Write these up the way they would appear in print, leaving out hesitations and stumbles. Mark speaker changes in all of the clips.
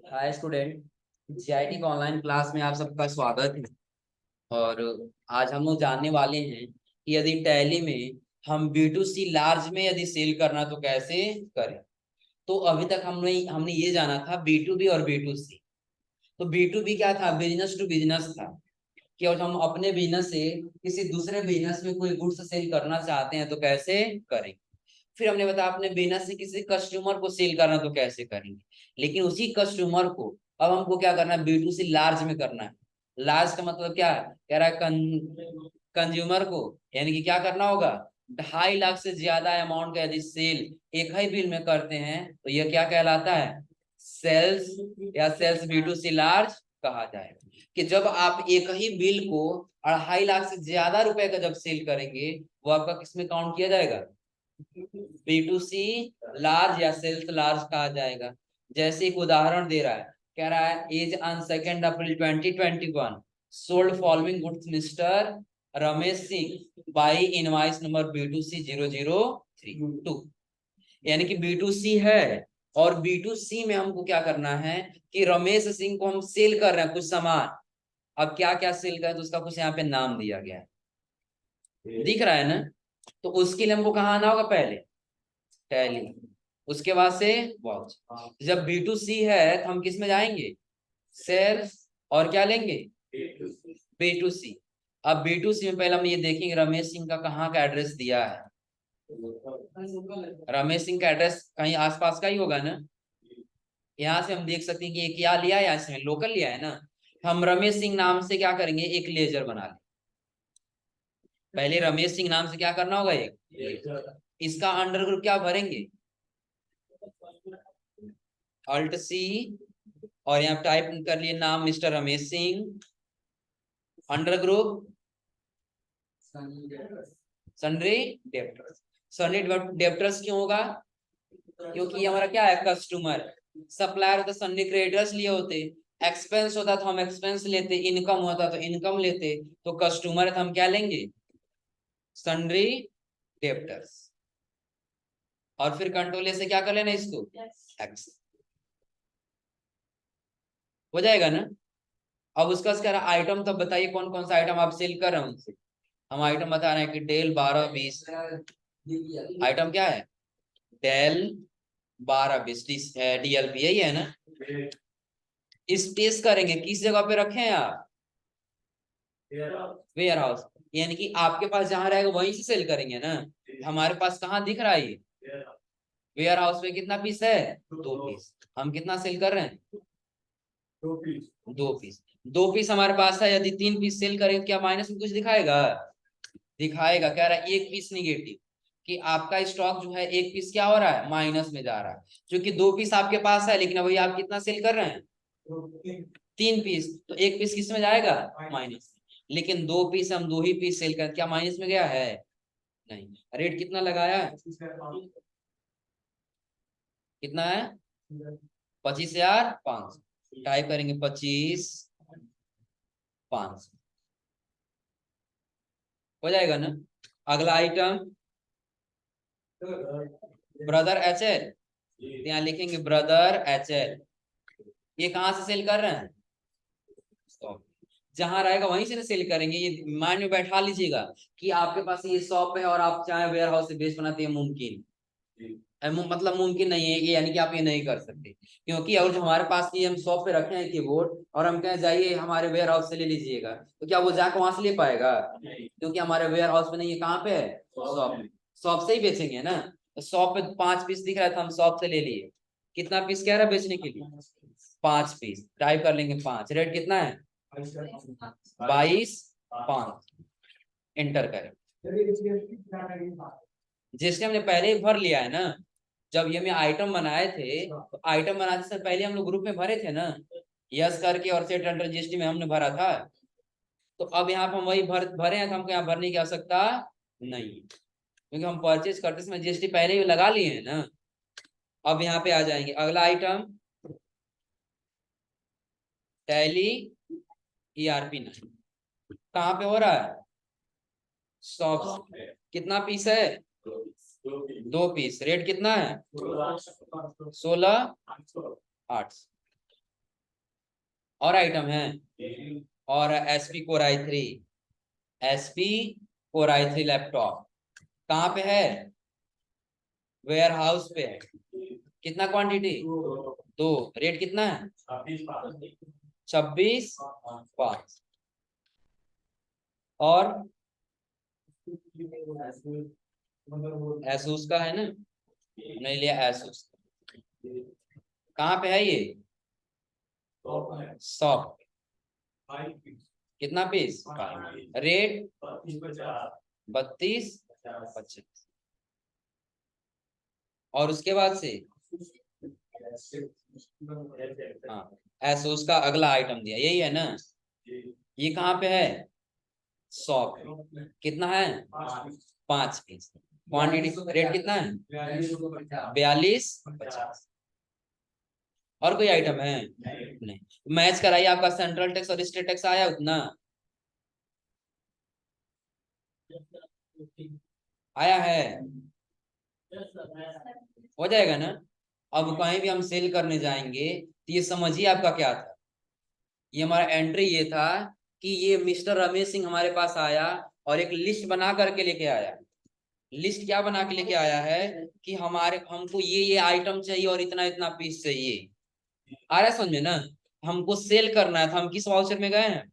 Speaker 1: Hi student. GIT का online class में आप सबका स्वागत है। और आज हम लोग जानने वाले हैं कि यदि टैली में हम B2C लार्ज में यदि सेल करना तो कैसे करें। तो अभी तक हमने हमने ये जाना था B2B और B2C। तो B2B क्या था? बिजनेस टू बिजनेस था कि और हम अपने बिजनेस से किसी दूसरे बिजनेस में कोई गुड्स सेल करना चाहते हैं तो कैसे करें। फिर हमने बताया अपने बिजनेस से किसी कस्टमर को सेल करना तो कैसे करेंगे। लेकिन उसी कस्टमर को अब हमको क्या करना है? B2C लार्ज में करना है। लार्ज का मतलब क्या है? कह रहा है कंज्यूमर को, यानी कि क्या करना होगा? 2.5 लाख से ज्यादा अमाउंट का यदि सेल एक ही बिल में करते हैं तो यह क्या कहलाता है? सेल्स या सेल्स B2C लार्ज कहा जाएगा। कि जब आप एक ही बिल को 2.5 लाख से ज्यादा रुपए का जब सेल करेंगे वो आपका किसमें काउंट किया जाएगा? B2C लार्ज या सेल्स लार्ज कहा जाएगा। जैसे एक उदाहरण दे रहा है, कह रहा है as on 2 April 2021 sold following goods mister Ramesh Singh by invoice number B2C 0032। यानी कि B2C है और B2C में हमको क्या करना है कि रमेश सिंह को हम सेल कर रहे हैं कुछ सामान। अब क्या क्या सेल कर रहे हैं तो उसका कुछ यहाँ पे नाम दिया गया है, दिख रहा है ना। तो उसके लिए हमको कहाँ आना होगा? पहले टैली, उसके बाद से वॉच। जब B2C है तो हम किस में जाएंगे? सेल्स। और क्या लेंगे? B2C। अब B2C में पहले हम ये देखेंगे रमेश सिंह का कहाँ का एड्रेस दिया है। रमेश सिंह का एड्रेस कहीं आसपास का ही होगा ना। यहाँ से हम देख सकते हैं कि ये क्या लिया है, यहाँ से लोकल लिया है ना। हम रमेश सिंह नाम से क्या करेंगे? एक लेजर बना लें। पहले रमेश सिंह नाम से क्या करना होगा? एक। इसका अंडर ग्रुप क्या भरेंगे? Alt C। और यहाँ टाइप कर लिए नाम mister Ramesh Singh, under group sundry debtors. Sundry debtors क्यों होगा? क्योंकि ये हमारा क्या है? कस्टमर। सप्लायर होता सन्ड्री क्रेडिटर्स लिए होते, एक्सपेंस होता तो हम एक्सपेंस लेते, इनकम होता तो इनकम लेते। तो कस्टमर है तो हम क्या लेंगे? Sundry debtors. और फिर कंट्रोल से क्या कर लेना इसको? एक्स। हो जाएगा ना। अब उसका आइटम तो बताइए कौन कौन सा आइटम आप सेल कर रहे हैं उनसे। हम आइटम बता रहे हैं कि डेल 1220। आइटम क्या है? डेल 1220 DLP, यही है ना। स्पेस करेंगे किस जगह पे रखे हैं आप? Warehouse. यानी कि आपके पास जहां रहेगा वहीं से सेल करेंगे ना। हमारे पास कहाँ दिख रहा है ये? वेयर हाउस में कितना पीस है? 2 पीस। हम कितना सेल कर रहे हैं? 2 पीस। 2 पीस हमारे पास है, यदि 3 पीस सेल करें क्या माइनस में कुछ दिखाएगा? दिखाएगा। कह रहा है 1 पीस निगेटिव, कि आपका स्टॉक जो है 1 पीस क्या हो रहा है? माइनस में जा रहा है। क्योंकि 2 पीस आपके पास है लेकिन वही आप कितना सेल कर रहे हैं? 3 पीस। तो 1 पीस किस में जाएगा? माइनस। लेकिन 2 पीस हम 2 ही पीस सेल कर, क्या माइनस में गया है? नहीं। रेट कितना लगाया है? कितना है? 25,500। टाइप करेंगे 25,500। हो जाएगा ना। अगला आइटम ब्रदर HL। यहाँ लिखेंगे ब्रदर HL। ये कहाँ से सेल कर रहे हैं? शॉप। जहां रहेगा वहीं से ना सेल करेंगे। ये माइंड में बैठा लीजिएगा कि आपके पास ये शॉप है और आप चाहे वेयर हाउस से बेच बनाते हैं, मुमकिन मतलब मुमकिन नहीं है ये, यानी कि आप ये नहीं कर सकते। क्योंकि अगर जो हमारे पास ये हम शॉप पे रखे हैं कीबोर्ड और हम कहें जाइए हमारे वेयर हाउस से ले लीजिएगा, तो क्या वो जाकर वहां से ले पाएगा? क्योंकि हमारे वेयर हाउस में नहीं है। कहाँ पे है? शॉप में। शॉप से ही बेचेंगे ना। तो शॉप पे 5 पीस दिख रहा है तो हम शॉप से ले लिए। कितना पीस कह रहा है बेचने के लिए? 5 पीस। टाइप कर लेंगे 5। रेट कितना है? 22,500। एंटर करें। जिसने हमने पहले ही भर लिया है ना। जब ये मैं आइटम बनाए थे तो आइटम बनाने से पहले हम लोग ग्रुप में भरे थे ना, यस करके और सेट अंडर GST में हमने भरा था। तो अब यहाँ पे हम वही भरे हैं तो हमको यहाँ भरने की आवश्यकता नहीं, क्योंकि हम परचेज करते समय GST पहले ही लगा लिए हैं ना। अब यहाँ पे आ जाएंगे अगला आइटम टैली ERP 9। कहाँ पे हो रहा है? शॉप। कितना पीस है? 2 पीस। रेट कितना है? 16,800। और आइटम है? और SP core i3, SP core i3 laptop कहाँ पे है? वेयर हाउस पे है। कितना क्वांटिटी? 2। रेट कितना है? 26,500। और एसूस का है ना, हमने लिया एसूस। कहाँ पे है ये? शॉप। कितना पीस? रेट 32,50। और उसके बाद से हाँ, एसूस का अगला आइटम दिया, यही है ना? ये कहाँ पे है? शॉप। कितना है? 5 पीस। क्वांटिटी रेट कितना है? 42,50। और कोई आइटम है? नहीं। मैच कराइए, आपका सेंट्रल टैक्स और स्टेट टैक्स आया उतना? आया है? हो जाएगा ना? अब कहीं भी हम सेल करने जाएंगे तो ये समझिए आपका क्या था, ये हमारा एंट्री ये था कि ये मिस्टर रमेश सिंह हमारे पास आया और एक लिस्ट बना करके लेके आया। लिस्ट क्या बना के लेके आया है कि हमको ये आइटम चाहिए और इतना इतना पीस चाहिए। आ रहा है समझ में ना? हमको सेल करना है, तो हम किस वाउचर में गए हैं?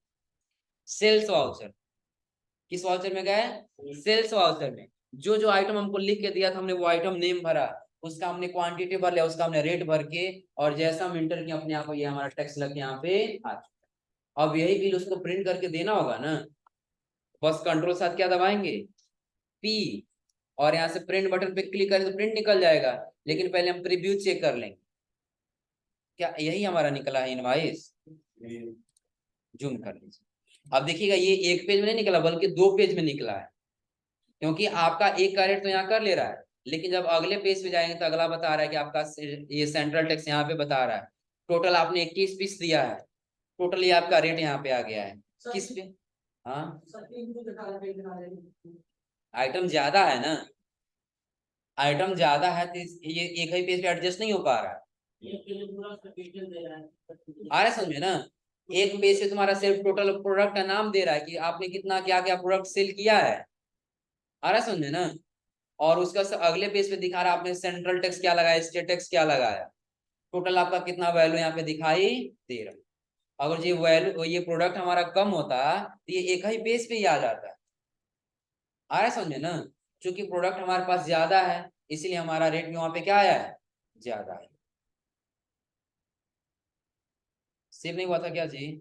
Speaker 1: Sales voucher. किस वाउचर में गए? सेल्स वाउचर में। जो जो आइटम हमको लिख के दिया था, हमने वो आइटम नेम भरा, उसका हमने क्वांटिटी भर लिया, उसका हमने रेट भर के, और जैसा हम इंटर किया अपने आप को, ये हमारा टैक्स लग के यहाँ पे आ चुका। अब यही बिल उसको प्रिंट करके देना होगा ना। बस कंट्रोल साथ क्या दबाएंगे? पी। और यहाँ से प्रिंट बटन पे क्लिक करें तो प्रिंट निकल जाएगा, लेकिन पहले हम प्रीव्यू चेक कर लेंगे। क्या यही हमारा निकला है इनवाइस? जूम कर लीजिए। अब देखिएगा, ये एक पेज में नहीं निकला बल्कि 2 पेज में निकला है, क्योंकि आपका एक का रेट तो यहाँ कर ले रहा है, लेकिन जब अगले पेज पे जाएंगे तो अगला बता रहा है कि आपका ये सेंट्रल टैक्स यहाँ पे बता रहा है। टोटल आपने 21 पीस दिया है, टोटली आपका रेट यहाँ पे आ गया है। किस पे? हाँ, आइटम ज्यादा है ना, आइटम ज्यादा है तो ये एक ही पेज पे एडजस्ट नहीं हो पा रहा है। आ रहा है समझ में ना? एक पेज से तुम्हारा सिर्फ टोटल प्रोडक्ट का नाम दे रहा है कि आपने कितना क्या क्या प्रोडक्ट सेल किया है। आ रहा है समझ में ना? और उसका अगले पेज पे दिखा रहा है आपने सेंट्रल टैक्स क्या लगाया, स्टेट टैक्स क्या लगाया, टोटल आपका कितना वैल्यू यहाँ पे दिखाई दे रहा है। अगर ये वैल्यू, ये प्रोडक्ट हमारा कम होता तो ये एक ही पेज पे ही आ जाता है। आ रहा है समझ में ना? क्योंकि प्रोडक्ट हमारे पास ज्यादा है, इसलिए हमारा रेट भी वहां पे क्या आया है? ज्यादा है। सेव नहीं हुआ था क्या जी?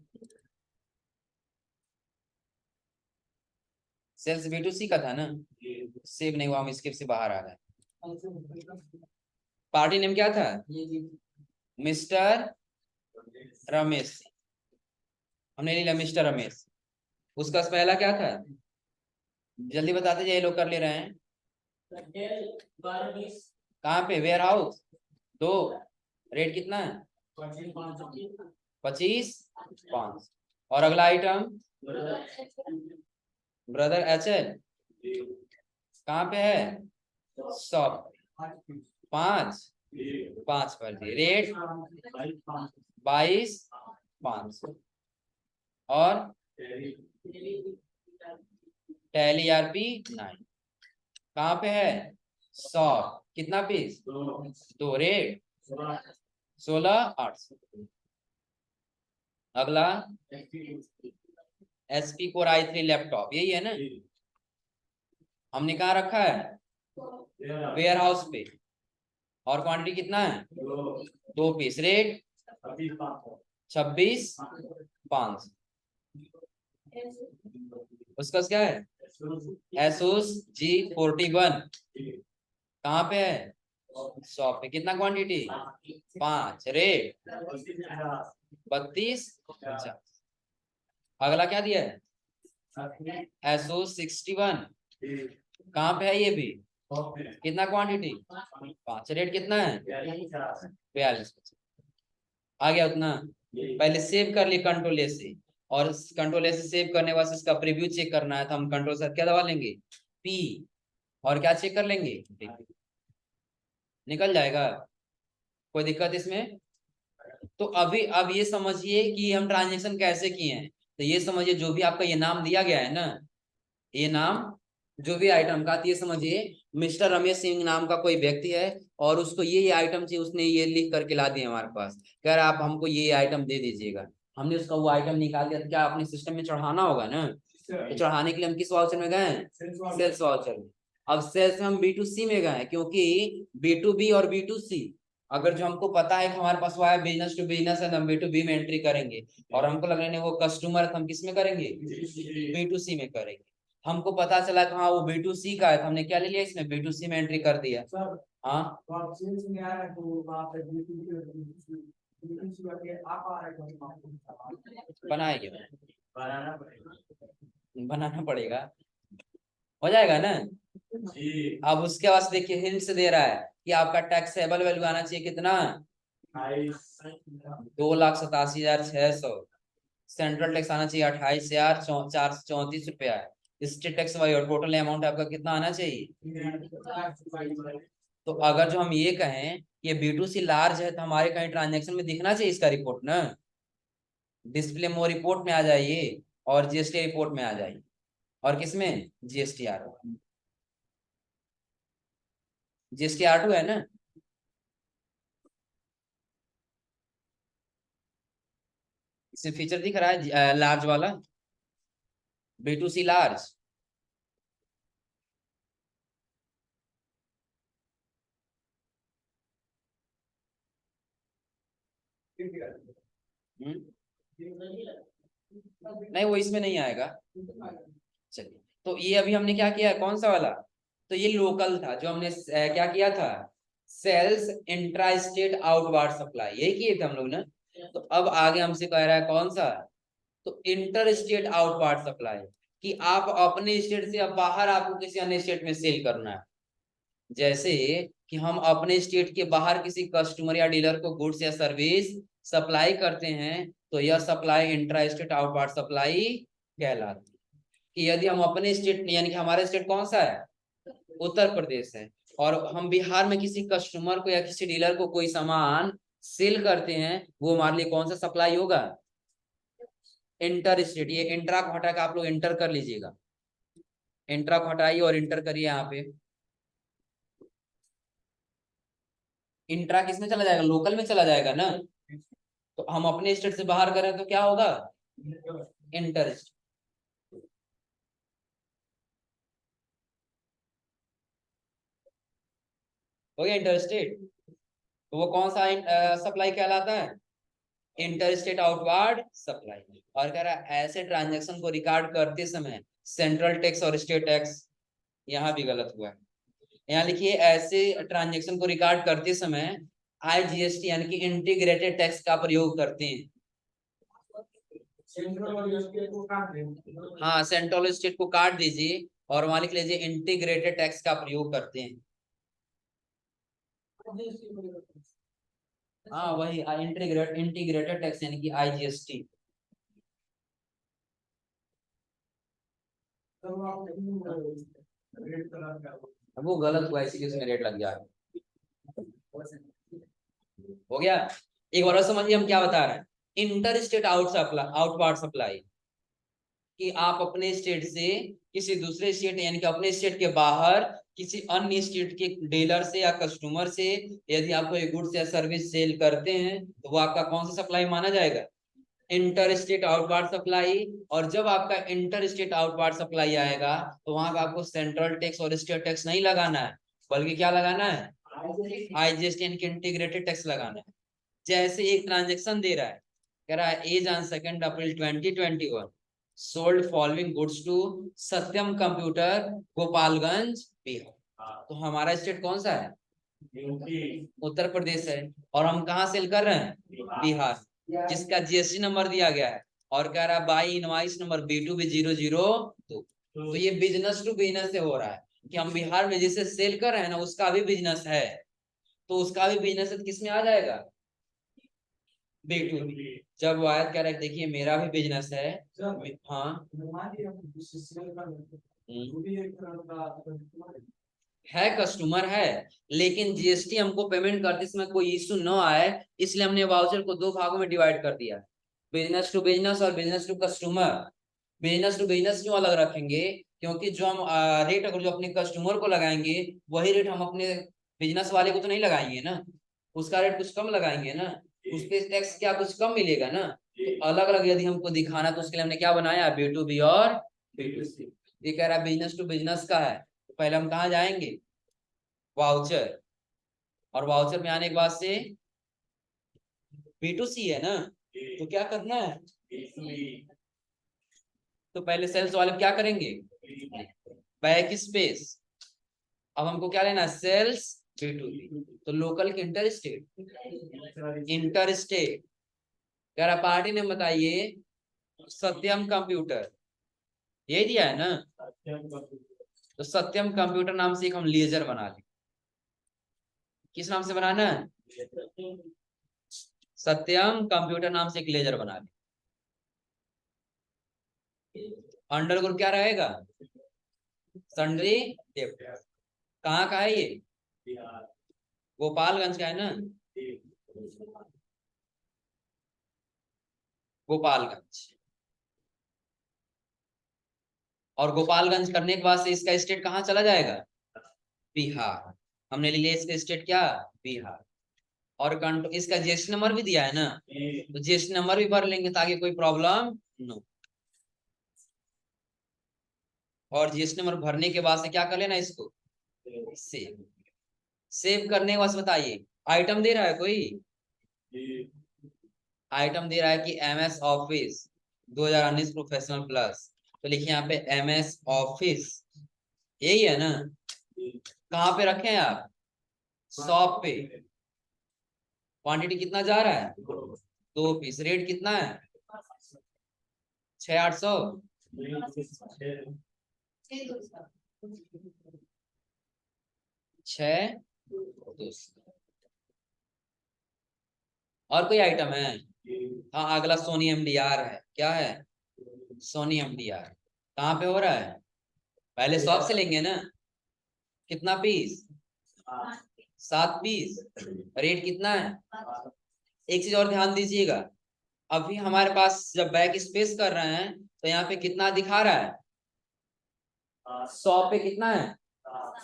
Speaker 1: सेल्स B2C का था ना? सेव नहीं हुआ, हम स्किप से बाहर आ गए। पार्टी नेम क्या था? मिस्टर रमेश। हमने ले लिया मिस्टर रमेश। उसका पहला क्या था? जल्दी बताते जाइए, लोग कर ले रहे हैं। कहाँ पे? Ware house 2। रेट कितना है? 25,500। और अगला आइटम ब्रदर HL कहाँ पे है? शॉप 5 पर दिए, रेट 22,500। और टैली RP9 कहाँ पे है? शॉप। कितना पीस? 2। रेट 16,800। अगला SP Core i3 लैपटॉप, यही है ना? हमने कहाँ रखा है? वेयर हाउस पे। और क्वांटिटी कितना है? 2 पीस। रेट 26,500। उसका क्या है? Asus G41 कहाँ पे है? शॉप पे। कितना क्वांटिटी? 5। रेट 32,50। अगला क्या दिया है? Asus 61 कहाँ पे है ये भी? कितना क्वांटिटी? 5। रेट कितना है? 42। आ गया उतना? पहले सेव कर लिए कंट्रोल ए से, और कंट्रोल ए से सेव करने के बाद इसका प्रीव्यू चेक करना है तो हम कंट्रोल से क्या दबा लेंगे? P। और क्या चेक कर लेंगे, निकल जाएगा, कोई दिक्कत इसमें। तो अभी अब ये समझिए कि हम ट्रांजेक्शन कैसे किए हैं। तो ये समझिए जो भी आपका ये नाम दिया गया है ना, ये नाम जो भी आइटम का, तो ये समझिए मिस्टर रमेश सिंह नाम का कोई व्यक्ति है और उसको ये आइटम चाहिए, उसने ये लिख करके ला दिया हमारे पास, कह रहा आप हमको ये आइटम दे दीजिएगा। हमने उसका वो आइटम निकाल दिया, तो क्या अपने सिस्टम में चढ़ाना होगा ना, तो चढ़ाने के लिए हम किस वाउचर में गए, सेल्स वाउचर में। अब सेल्स में हम B2C में गए क्योंकि B2B और B2C, अगर जो हमको पता है कि हमारे पास वो है बिजनेस टू बिजनेस है तो हम B2B में एंट्री करेंगे, और हमको लग रहा है वो कस्टमर है तो हम किस में करेंगे, B2C में करेंगे। हमको पता चला कि हाँ वो B2C का है, तो हमने क्या ले लिया, इसमें B2C में एंट्री कर दिया। हाँ बनाएंगे, बनाना पड़ेगा, हो जाएगा ना। अब उसके बाद देखिए हिंट्स दे रहा है कि आपका टैक्सेबल वैल्यू आना चाहिए कितना, 2,87,600। सेंट्रल टैक्स आना चाहिए 28,434 रुपया है। स्टेट टैक्स वही, और टोटल अमाउंट आपका कितना आना चाहिए। तो अगर जो हम ये कहें ये B2C लार्ज है, तो हमारे कहीं ट्रांजेक्शन में दिखना चाहिए इसका रिपोर्ट ना, डिस्प्ले मोर रिपोर्ट में आ जाइए और GST रिपोर्ट में आ जाइए, और किसमें, GSTR, GSTR2 है ना। इसमें फीचर दिख रहा है लार्ज वाला, B2C लार्ज। नहीं वो इसमें नहीं आएगा। चलिए, तो ये अभी हमने क्या किया है, कौन सा वाला, तो ये लोकल था जो हमने क्या किया था, sales intra state outward supply, यही किए थे हम लोग ना। तो अब आगे हमसे कह रहा है कौन सा, तो इंटर स्टेट आउटवार्ड सप्लाई, कि आप अपने स्टेट से अब बाहर आपको किसी अन्य स्टेट में सेल करना है। जैसे कि हम अपने स्टेट के बाहर किसी कस्टमर या डीलर को गुड्स या सर्विस सप्लाई करते हैं, तो यह supply intra state outward supply कहलाती है। कि यदि हम अपने स्टेट, यानी कि हमारा स्टेट कौन सा है, उत्तर प्रदेश है, और हम बिहार में किसी कस्टमर को या किसी डीलर को कोई सामान सेल करते हैं, वो हमारे लिए कौन सा सप्लाई होगा, इंटर स्टेट। ये इंट्रा को हटा के आप लोग इंटर कर लीजिएगा, इंट्रा को हटाइए और इंटर करिए यहाँ पे। इंट्रा किस में चला जाएगा, लोकल में चला जाएगा ना। तो हम अपने स्टेट से बाहर करें तो क्या होगा, इंटर स्टेट हो गया, इंटर स्टेट। तो वो कौन सा सप्लाई कहलाता है, इंटर स्टेट आउटवार्ड सप्लाई। और कह रहा है ऐसे ट्रांजेक्शन को रिकॉर्ड करते समय सेंट्रल टैक्स और स्टेट टैक्स, यहाँ भी गलत हुआ है, यहाँ लिखिए ऐसे ट्रांजेक्शन को रिकॉर्ड करते समय IGST यानी कि इंटीग्रेटेड टैक्स का प्रयोग करते हैं। हाँ सेंट्रल स्टेट को काट दीजिए और वहां लिख लीजिए इंटीग्रेटेड टैक्स का प्रयोग करते हैं। हाँ वही इंटीग्रेटेड टैक्स यानी कि IGST। वो गलत हुआ इसीलिए उसमें रेट लग गया। हो गया, एक बार और समझिए हम क्या बता रहे हैं। इंटर स्टेट आउटवार्ड सप्लाई, कि आप अपने स्टेट से किसी दूसरे स्टेट, यानी कि अपने स्टेट के बाहर किसी अन्य स्टेट के डीलर से या कस्टमर से यदि आप कोई गुड्स या सर्विस सेल करते हैं, तो वो आपका कौन सा सप्लाई माना जाएगा, इंटर स्टेट आउटवार्ड सप्लाई। और जब आपका इंटर स्टेट आउटवार्ड सप्लाई आएगा, तो वहां पर आपको सेंट्रल टैक्स और स्टेट टैक्स नहीं लगाना है, बल्कि क्या लगाना है, IGST यानी कि इंटीग्रेटेड टैक्स लगाना है। जैसे एक ट्रांजेक्शन दे रहा है, कह रहा है as on 2 April 2021 sold following goods to Satyam computer Gopalganj Bihar. तो हमारा स्टेट कौन सा है, उत्तर प्रदेश है, और हम कहाँ सेल कर रहे हैं, बिहार, जिसका GST नंबर दिया गया है। और कह रहा है बाई इनवाइस नंबर B2B002। तो ये बिजनेस टू बिजनेस से हो रहा है, कि हम बिहार में जिसे सेल कर रहे हैं ना उसका भी बिजनेस है, तो उसका भी बिजनेस किस में आ जाएगा, B2B। जब वो आयत कह रहा है देखिए मेरा भी बिजनेस है, हाँ है कस्टमर है, लेकिन जीएसटी हमको पेमेंट करते समय कोई इशू न आए, इसलिए हमने वाउचर को दो भागों में डिवाइड कर दिया, बिजनेस टू बिजनेस और business to customer. Business to business क्यों अलग रखेंगे? क्योंकि जो हम रेट अगर जो अपने कस्टमर को लगाएंगे, वही रेट हम अपने बिजनेस वाले को तो नहीं लगाएंगे ना, उसका रेट कुछ कम लगाएंगे ना, उस पे टैक्स क्या कुछ कम मिलेगा ना। तो अलग अलग यदि हमको दिखाना, तो उसके लिए हमने क्या बनाया, B2B और B2C। ये कह रहा है बिजनेस टू बिजनेस का है, तो पहले हम कहाँ जाएंगे, वाउचर, और वाउचर में आने के बाद से B2C है ना, तो क्या करना है, तो पहले सेल्स वाले क्या करेंगे, बैक स्पेस। अब हमको क्या लेना है, सेल्स B2B, तो लोकल की इंटर स्टेट, इंटर स्टेट। कह रहा पार्टी ने बताइए, सत्यम कंप्यूटर, यही दिया है ना, तो सत्यम कंप्यूटर नाम से एक हम लेजर बना लें। किस नाम से बनाना है, सत्यम कंप्यूटर नाम से एक लेजर बना लें। अंडर ग्रुप क्या रहेगा, सन्ड्री डेब्ट। कहाँ का है ये, गोपालगंज का है ना, गोपालगंज। और गोपालगंज करने के बाद से इसका स्टेट कहाँ चला जाएगा, बिहार। हमने ले लिया इसका स्टेट क्या, बिहार। और इसका जीएसटी नंबर भी दिया है ना, तो जीएसटी नंबर भी भर लेंगे ताकि कोई प्रॉब्लम न। और जीएसटी नंबर भरने के बाद से क्या कर लेना, इसको सेव। सेव करने के बाद बताइए, आइटम दे रहा है कोई, आइटम दे रहा है कि MS ऑफिस 2019 प्रोफेशनल प्लस, तो लिखिए यहाँ पे MS ऑफिस, यही है ना। कहाँ पे रखे हैं आप, शॉप पे। क्वांटिटी कितना जा रहा है, 2 पीस। रेट कितना है, 6800, 6200। और कोई आइटम है, हाँ अगला सोनी MDR है, क्या है, सोनी MDR। कहाँ पे हो रहा है, पहले शॉप से लेंगे ना, कितना पीस, 7 पीस। रेट कितना है, एक चीज और ध्यान दीजिएगा, अभी हमारे पास जब बैक स्पेस कर रहे हैं, तो यहाँ पे कितना दिखा रहा है, 100 पे कितना है,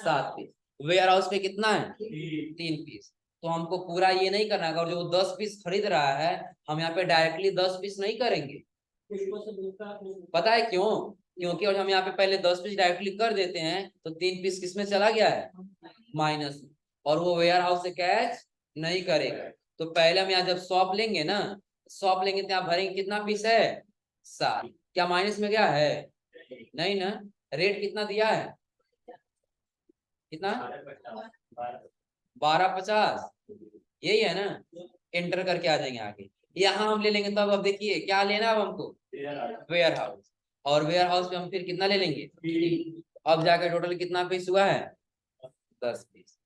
Speaker 1: 7 पीस। वेयर हाउस पे कितना है, 3 पीस। तो हमको पूरा ये नहीं करना है, अगर जो 10 पीस खरीद रहा है, हम यहाँ पे डायरेक्टली 10 पीस नहीं करेंगे। पता है क्यों, क्योंकि और हम यहाँ पे पहले 10 पीस डायरेक्टली कर देते हैं, तो 3 पीस किसमें चला गया है, माइनस में, और वो वेयर हाउस से कैच नहीं करेगा। तो पहले हम यहाँ जब शॉप लेंगे ना, शॉप लेंगे तो यहाँ भरेंगे, कितना पीस है, 7। क्या माइनस में क्या है, नहीं ना। रेट कितना दिया है, कितना, 1250, यही है ना। एंटर करके आ जाएंगे आगे, यहाँ हम ले लेंगे। तब अब देखिए क्या लेना है अब हमको, वेयर हाउस। और वेयर हाउस में हम फिर कितना ले लेंगे, अब जाकर टोटल कितना पीस हुआ है, 10 पीस।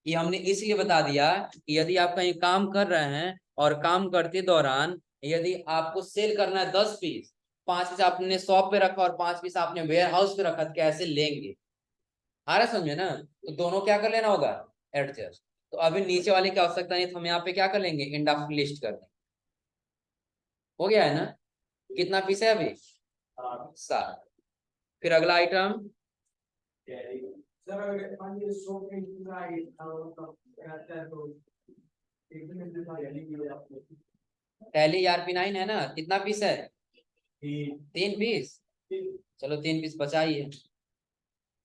Speaker 1: ये हमने इसलिए बता दिया कि यदि आप कहीं काम कर रहे हैं और काम करते दौरान यदि आपको सेल करना है 10 पीस, 5 पीस आपने शॉप पे रखा और 5 पीस आपने वेयर हाउस पे रखा, तो कैसे लेंगे, आ रहा समझे ना। तो दोनों क्या कर लेना होगा, एडजस्ट। तो अभी नीचे वाले की आवश्यकता नहीं, तो हम यहाँ पे क्या कर लेंगे, एंड ऑफ लिस्ट कर देंगे। हो गया है ना। कितना पीस है अभी, 7। फिर अगला आइटम, टैली ERP9 है ना, कितना पीस है, 3 पीस। चलो 3 पीस बचाइए,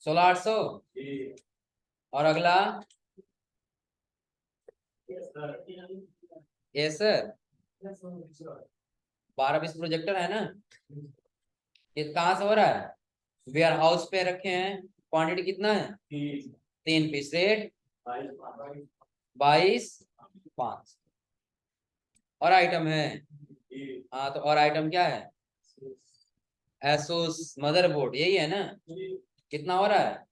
Speaker 1: 16800। और अगला, ये सर 12 पीस प्रोजेक्टर है ना, ये कहाँ से हो रहा है, वेयर हाउस पे रखे हैं। क्वांटिटी कितना है, 3 पीस। रेट 22,500। और आइटम है, हाँ तो और आइटम क्या है, एसोस मदरबोर्ड, यही है ना। कितना हो रहा है,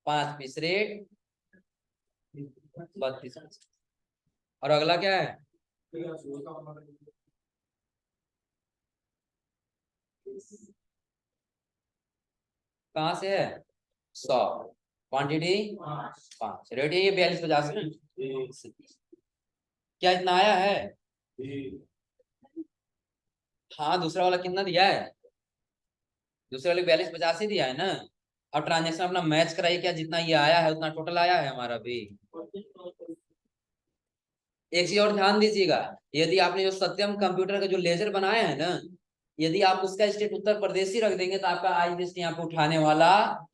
Speaker 1: 5 पीस। रेट 32,000। और अगला क्या है, कहाँ से है, 100। क्वांटिटी 5, रेट है ये 4250 क्या इतना आया है? हाँ, दूसरा वाला कितना दिया है? दूसरे वाले 4250 दिया है ना। अब ट्रांजेक्शन अपना मैच कराइए, क्या जितना ये आया है उतना टोटल आया है हमारा भी। एक चीज और ध्यान दीजिएगा, यदि आपने जो सत्यम कंप्यूटर का जो लेजर बनाया है ना, यदि आप उसका स्टेट उत्तर प्रदेश ही रख देंगे तो आपका IGST यहाँ पे उठाने वाला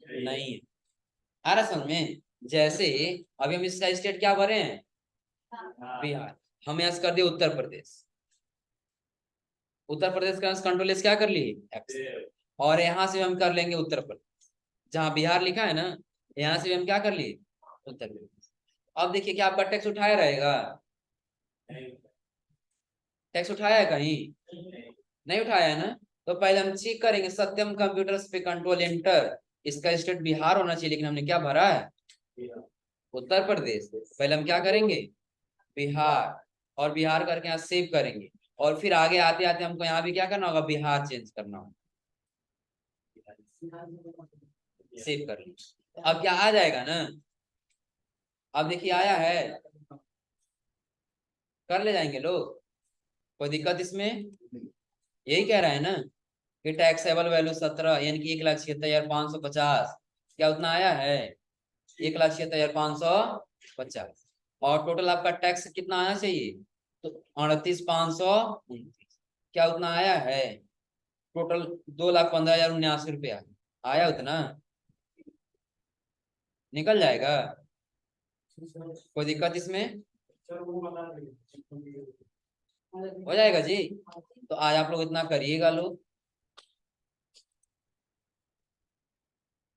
Speaker 1: नहीं है। आ रहा समझ में? जैसे अभी हम इसका स्टेट क्या भरे हैं? बिहार। हम यहाँ से कर दिए उत्तर प्रदेश। उत्तर प्रदेश का कंट्रोल एस क्या कर लिए X। और यहाँ से हम कर लेंगे उत्तर प्रदेश, जहाँ बिहार लिखा है ना, यहाँ से भी हम क्या कर लिए उत्तर प्रदेश। अब देखिए क्या आपका टैक्स उठाया रहेगा? टैक्स उठाया है कहीं? नहीं उठाया है ना। तो पहले हम चेक करेंगे सत्यम कंप्यूटर्स पे कंट्रोल एंटर, इसका स्टेट बिहार होना चाहिए, लेकिन हमने क्या भरा है? उत्तर प्रदेश। पहले हम क्या करेंगे? बिहार। और बिहार करके यहाँ सेव करेंगे, और फिर आगे आते आते हमको यहाँ भी क्या करना होगा? बिहार चेंज करना होगा। सेव कर लीजिए। अब क्या आ जाएगा ना? अब देखिए आया है, कर ले जाएंगे लोग, कोई दिक्कत इसमें? यही कह रहा है ना कि टैक्सेबल वैल्यू 17 यानी कि 1,76,550, क्या उतना आया है? 1,76,550। और टोटल आपका टैक्स कितना आना चाहिए? तो 38,529, क्या उतना आया है? टोटल 2,15,079 रुपया आया उतना। निकल जाएगा, कोई दिक्कत इसमें? हो जाएगा जी। तो आज आप लोग इतना करिएगा लोग।